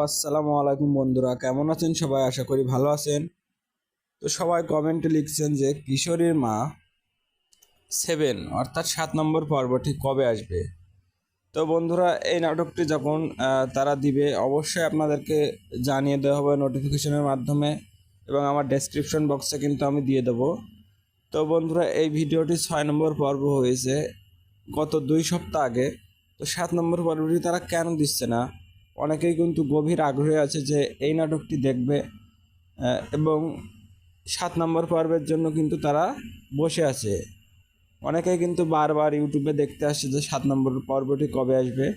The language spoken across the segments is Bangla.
আসসালামু আলাইকুম বন্ধুরা, কেমন আছেন সবাই? আশা করি ভালো আছেন। তো সবাই কমেন্টে লিখছেন যে কিশোরীর মা 7 অর্থাৎ 7 নম্বর পর্বটি কবে আসবে। তো বন্ধুরা, এই নাটকটি যখন তারা দিবে অবশ্যই আপনাদেরকে জানিয়ে দেওয়া হবে নোটিফিকেশনের মাধ্যমে, এবং আমার ডেসক্রিপশন বক্সে কিন্তু আমি দিয়ে দেবো। তো বন্ধুরা, এই ভিডিওটি 6 নম্বর পর্ব হয়েছে গত 2 সপ্তাহ আগে। তো 7 নম্বর পর্বটি তারা কেন দিচ্ছে না? অনেকেই কিন্তু গভীর আগ্রহে আছে যে এই নাটকটি দেখবে, এবং 7 নম্বর পর্বের জন্য কিন্তু তারা বসে আছে। অনেকেই কিন্তু বারবার ইউটিউবে দেখতে আসছে যে 7 নম্বর পর্বটি কবে আসবে।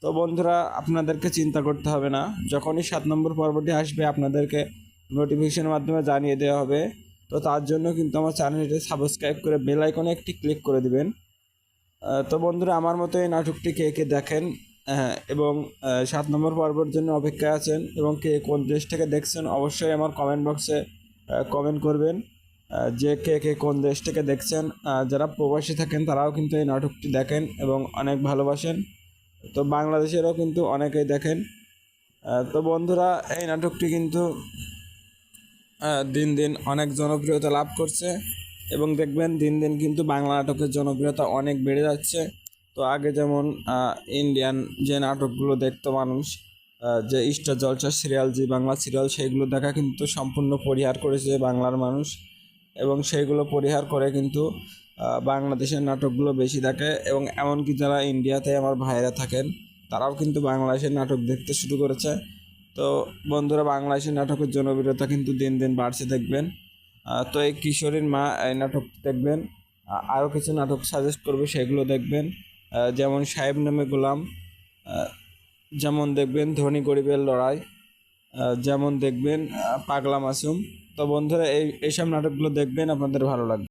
তো বন্ধুরা, আপনাদেরকে চিন্তা করতে হবে না, যখনই 7 নম্বর পর্বটি আসবে আপনাদেরকে নোটিফিকেশনের মাধ্যমে জানিয়ে দেওয়া হবে। তো তার জন্য কিন্তু আমার চ্যানেলটি সাবস্ক্রাইব করে বেল আইকনে একটি ক্লিক করে দিবেন। তো বন্ধুরা, আমার মতো এই নাটকটি কে কে দেখেন এবং 7 নম্বর পর্বের জন্য অপেক্ষায় আছেন এবং কে কোন দেশ থেকে দেখছেন, অবশ্যই আমার কমেন্ট বক্সে কমেন্ট করবেন যে কে কে কোন দেশ থেকে দেখছেন। যারা প্রবাসী থাকেন তারাও কিন্তু এই নাটকটি দেখেন এবং অনেক ভালোবাসেন। তো বাংলাদেশেরও কিন্তু অনেকেই দেখেন। তো বন্ধুরা, এই নাটকটি কিন্তু দিন দিন অনেক জনপ্রিয়তা লাভ করছে, এবং দেখবেন দিন দিন কিন্তু বাংলা নাটকের জনপ্রিয়তা অনেক বেড়ে যাচ্ছে। তো আগে যেমন ইন্ডিয়ান যে নাটকগুলো দেখতো মানুষ, যে স্টার জলসা সিরিয়াল, জি বাংলা সিরিয়াল, সেইগুলো দেখা কিন্তু সম্পূর্ণ পরিহার করেছে বাংলার মানুষ, এবং সেইগুলো পরিহার করে কিন্তু বাংলাদেশের নাটকগুলো বেশি দেখে। এবং এমনকি যারা ইন্ডিয়াতে আমার ভাইরা থাকেন তারাও কিন্তু বাংলাদেশের নাটক দেখতে শুরু করেছে। তো বন্ধুরা, বাংলাদেশের নাটকের জনপ্রিয়তা কিন্তু দিন দিন বাড়ছে দেখবেন। তো এই কিশোরীর মা এই নাটক দেখবেন। আরও কিছু নাটক সাজেস্ট করবে, সেগুলো দেখবেন। যেমন সাহেব নামে গোলাম, যেমন দেখবেন ধনী গরিবের লড়াই, যেমন দেখবেন পাগলা মাসুম। তো বন্ধুরা, এইসব নাটকগুলো দেখবেন, আপনাদের ভালো লাগবে।